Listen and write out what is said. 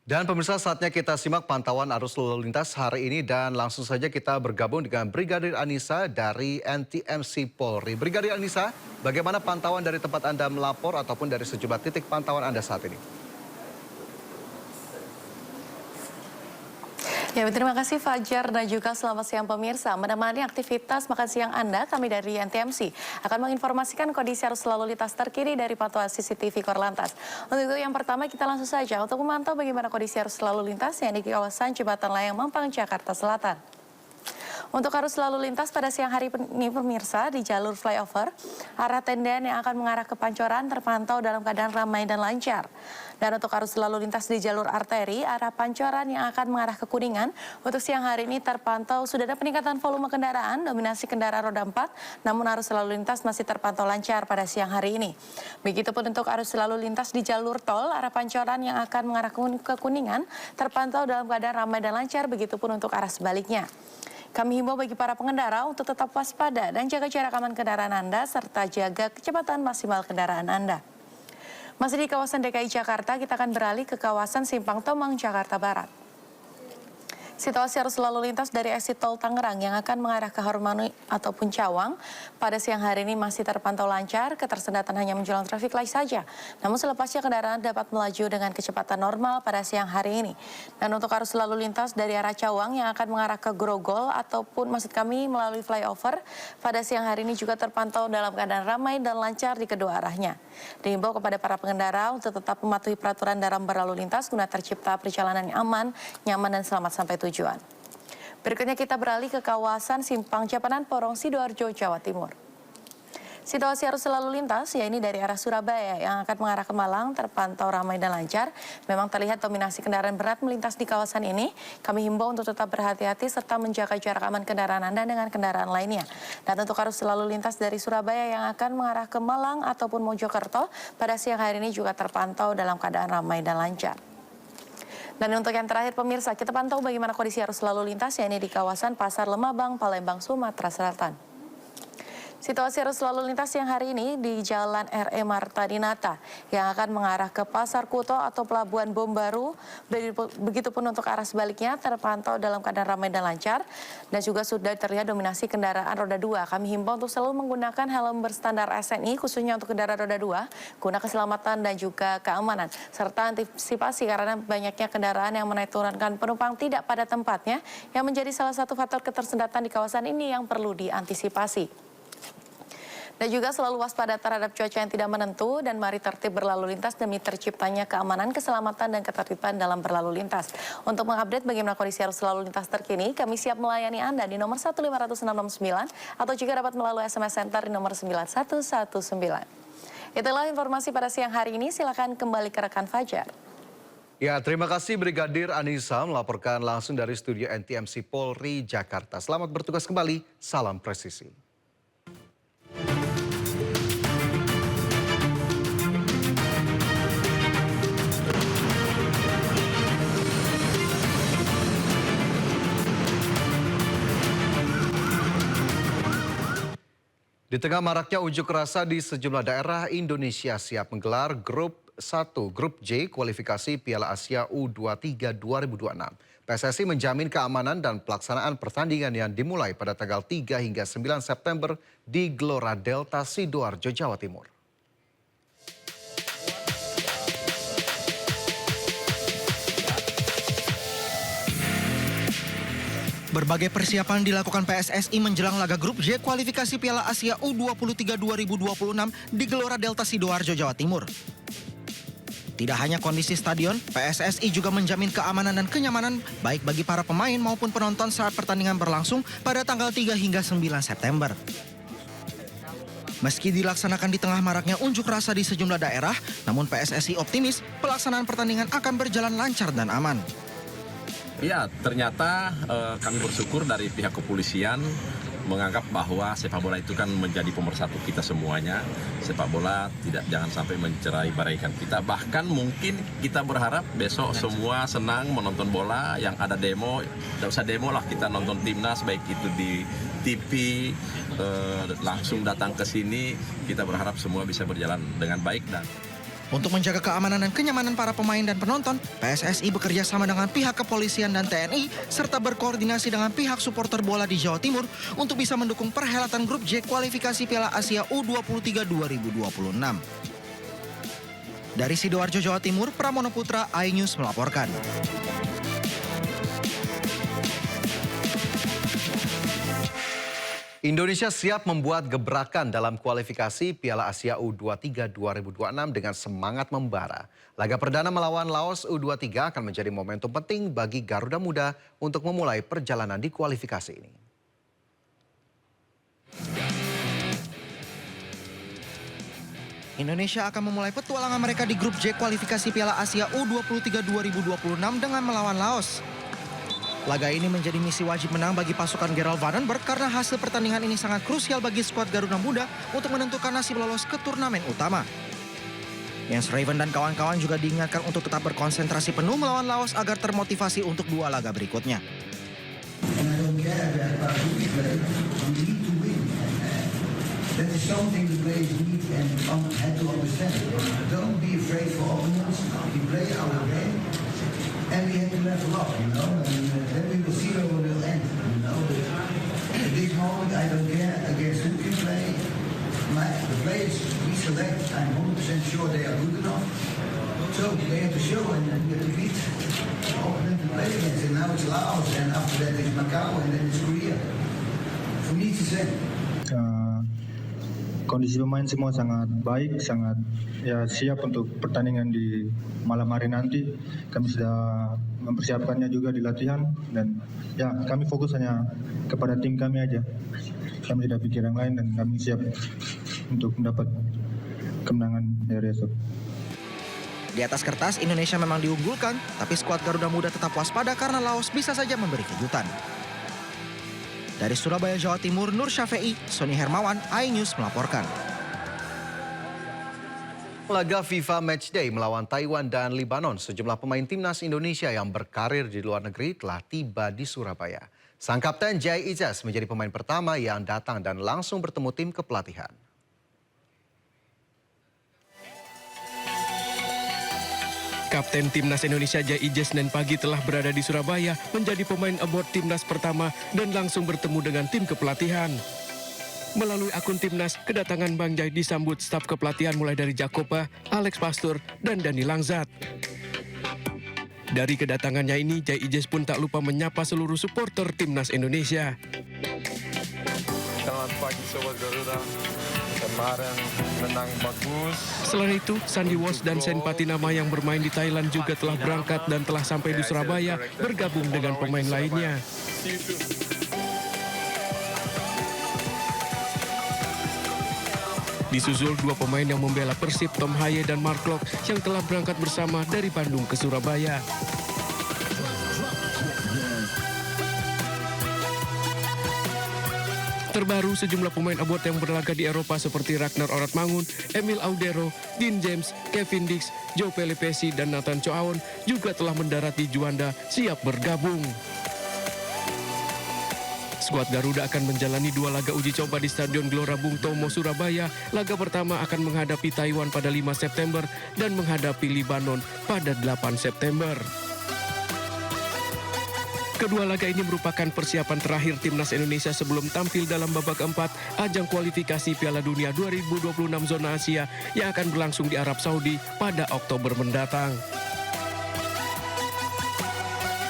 Dan pemirsa, saatnya kita simak pantauan arus lalu lintas hari ini dan langsung saja kita bergabung dengan Brigadir Anissa dari NTMC Polri. Brigadir Anissa, bagaimana pantauan dari tempat Anda melapor ataupun dari sejumlah titik pantauan Anda saat ini? Ya, terima kasih Fajar dan juga selamat siang pemirsa. Menemani aktivitas makan siang Anda, kami dari NTMC akan menginformasikan kondisi arus lalu lintas terkini dari pantauan CCTV Korlantas. Untuk itu yang pertama kita langsung saja untuk memantau bagaimana kondisi arus lalu lintas yang di kawasan Jembatan Layang Mampang, Jakarta Selatan. Untuk arus lalu lintas pada siang hari ini pemirsa di jalur flyover, arah Tendian yang akan mengarah ke Pancoran terpantau dalam keadaan ramai dan lancar. Dan untuk arus lalu lintas di jalur arteri, arah Pancoran yang akan mengarah ke Kuningan, untuk siang hari ini terpantau sudah ada peningkatan volume kendaraan, dominasi kendaraan roda 4, namun arus lalu lintas masih terpantau lancar pada siang hari ini. Begitupun untuk arus lalu lintas di jalur tol, arah Pancoran yang akan mengarah ke Kuningan, terpantau dalam keadaan ramai dan lancar, begitupun untuk arah sebaliknya. Kami himbau bagi para pengendara untuk tetap waspada dan jaga jarak aman kendaraan Anda serta jaga kecepatan maksimal kendaraan Anda. Masih di kawasan DKI Jakarta, kita akan beralih ke kawasan Simpang Tomang, Jakarta Barat. Situasi arus lalu lintas dari exit tol Tangerang yang akan mengarah ke Harmoni ataupun Cawang pada siang hari ini masih terpantau lancar, ketersendatan hanya menjelang traffic light saja. Namun selepasnya kendaraan dapat melaju dengan kecepatan normal pada siang hari ini. Dan untuk arus lalu lintas dari arah Cawang yang akan mengarah ke Grogol ataupun maksud kami melalui flyover pada siang hari ini juga terpantau dalam keadaan ramai dan lancar di kedua arahnya. Dihimbau kepada para pengendara untuk tetap mematuhi peraturan dalam berlalu lintas guna tercipta perjalanan yang aman, nyaman dan selamat sampai tujuan. Berikutnya kita beralih ke kawasan Simpang Japanan Porong Sidoarjo, Jawa Timur. Situasi arus lalu lintas, yaitu dari arah Surabaya yang akan mengarah ke Malang terpantau ramai dan lancar. Memang terlihat dominasi kendaraan berat melintas di kawasan ini. Kami himbau untuk tetap berhati-hati serta menjaga jarak aman kendaraan Anda dengan kendaraan lainnya. Dan untuk arus lalu lintas dari Surabaya yang akan mengarah ke Malang ataupun Mojokerto pada siang hari ini juga terpantau dalam keadaan ramai dan lancar. Dan untuk yang terakhir pemirsa, kita pantau bagaimana kondisi arus lalu lintas yang ini di kawasan Pasar Lemabang, Palembang, Sumatera Selatan. Situasi arus lalu lintas yang hari ini di Jalan R.E. Marta Dinata yang akan mengarah ke Pasar Kuto atau Pelabuhan Bom Baru. Begitupun untuk arah sebaliknya terpantau dalam keadaan ramai dan lancar. Dan juga sudah terlihat dominasi kendaraan roda 2. Kami himbau untuk selalu menggunakan helm berstandar SNI khususnya untuk kendaraan roda 2 guna keselamatan dan juga keamanan. Serta antisipasi karena banyaknya kendaraan yang menaik turunkan penumpang tidak pada tempatnya yang menjadi salah satu faktor ketersendatan di kawasan ini yang perlu diantisipasi. Dan juga selalu waspada terhadap cuaca yang tidak menentu dan mari tertib berlalu lintas demi terciptanya keamanan, keselamatan, dan ketertiban dalam berlalu lintas. Untuk mengupdate bagaimana kondisi arus lalu lintas terkini, kami siap melayani Anda di nomor 15669 atau juga dapat melalui SMS Center di nomor 9119. Itulah informasi pada siang hari ini, silakan kembali ke rekan Fajar. Ya, terima kasih Brigadir Anissa melaporkan langsung dari studio NTMC Polri Jakarta. Selamat bertugas kembali, salam presisi. Di tengah maraknya unjuk rasa di sejumlah daerah, Indonesia siap menggelar Grup 1, Grup J, kualifikasi Piala Asia U23 2026. PSSI menjamin keamanan dan pelaksanaan pertandingan yang dimulai pada tanggal 3 hingga 9 September di Gelora Delta Sidoarjo, Jawa Timur. Berbagai persiapan dilakukan PSSI menjelang laga grup J kualifikasi Piala Asia U23 2026 di Gelora Delta Sidoarjo, Jawa Timur. Tidak hanya kondisi stadion, PSSI juga menjamin keamanan dan kenyamanan baik bagi para pemain maupun penonton saat pertandingan berlangsung pada tanggal 3 hingga 9 September. Meski dilaksanakan di tengah maraknya unjuk rasa di sejumlah daerah, namun PSSI optimis pelaksanaan pertandingan akan berjalan lancar dan aman. Ya, ternyata kami bersyukur dari pihak kepolisian menganggap bahwa sepak bola itu kan menjadi pemersatu kita semuanya. Sepak bola jangan sampai mencerai-beraikan kita. Bahkan mungkin kita berharap besok semua senang menonton bola, yang ada demo, tidak usah demo lah, kita nonton timnas baik itu di TV, langsung datang ke sini. Kita berharap semua bisa berjalan dengan baik dan Untuk menjaga keamanan dan kenyamanan para pemain dan penonton, PSSI bekerja sama dengan pihak kepolisian dan TNI serta berkoordinasi dengan pihak supporter bola di Jawa Timur untuk bisa mendukung perhelatan grup J kualifikasi Piala Asia U23 2026. Dari Sidoarjo, Jawa Timur, Pramono Putra, iNews melaporkan. Indonesia siap membuat gebrakan dalam kualifikasi Piala Asia U23 2026 dengan semangat membara. Laga perdana melawan Laos U23 akan menjadi momentum penting bagi Garuda Muda untuk memulai perjalanan di kualifikasi ini. Indonesia akan memulai petualangan mereka di grup J kualifikasi Piala Asia U23 2026 dengan melawan Laos. Laga ini menjadi misi wajib menang bagi pasukan Gerald Vandenberg karena hasil pertandingan ini sangat krusial bagi skuad Garuda Muda untuk menentukan nasib lolos ke turnamen utama. Jens Raven dan kawan-kawan juga diingatkan untuk tetap berkonsentrasi penuh melawan Laos agar termotivasi untuk 2 laga berikutnya. That is something the players need and had to understand. Don't be afraid for opponents. We play our game, and we have to level up, you know. And then we will see where we will end, you know. At this moment, I don't care against who we play. The players we select, I'm 100% sure they are good enough. So they have to show and we have to beat the opponent to play against. And now it's Laos, and after that it's Macau, and then it's Korea. For me, it's the same. Kondisi pemain semua sangat baik, sangat siap untuk pertandingan di malam hari nanti. Kami sudah mempersiapkannya juga di latihan dan kami fokus hanya kepada tim kami aja. Kami tidak pikir yang lain dan kami siap untuk mendapat kemenangan dari esok. Di atas kertas Indonesia memang diunggulkan, tapi skuad Garuda Muda tetap waspada karena Laos bisa saja memberi kejutan. Dari Surabaya, Jawa Timur, Nur Syafei, Sony Hermawan, iNews melaporkan. Laga FIFA Matchday melawan Taiwan dan Lebanon, sejumlah pemain timnas Indonesia yang berkarir di luar negeri telah tiba di Surabaya. Sang kapten Jai Ijaz menjadi pemain pertama yang datang dan langsung bertemu tim kepelatihan. Kapten Timnas Indonesia Jai Ijaz Senin pagi telah berada di Surabaya menjadi pemain aboard Timnas pertama dan langsung bertemu dengan tim kepelatihan. Melalui akun Timnas, kedatangan Bang Jai disambut staf kepelatihan mulai dari Jakoba, Alex Pastur, dan Dani Langzat. Dari kedatangannya ini, Jai Ijaz pun tak lupa menyapa seluruh supporter Timnas Indonesia. Selamat pagi Sobat Garuda. Kemarin menang bagus. Selain itu, Sandi Wos dan Sen Patinama yang bermain di Thailand juga telah berangkat dan telah sampai di Surabaya bergabung dengan pemain lainnya. Disusul 2 pemain yang membela Persib, Tom Haye dan Mark Klok yang telah berangkat bersama dari Bandung ke Surabaya. Terbaru, sejumlah pemain aboard yang berlaga di Eropa seperti Ragnar Oratmangun, Emil Audero, Dean James, Kevin Dix, Joe Pelipesi, dan Nathan Choaon juga telah mendarat di Juanda siap bergabung. Skuad Garuda akan menjalani 2 laga uji coba di Stadion Gelora Bung Tomo, Surabaya. Laga pertama akan menghadapi Taiwan pada 5 September dan menghadapi Lebanon pada 8 September. Kedua laga ini merupakan persiapan terakhir Timnas Indonesia sebelum tampil dalam babak keempat ajang kualifikasi Piala Dunia 2026 zona Asia yang akan berlangsung di Arab Saudi pada Oktober mendatang.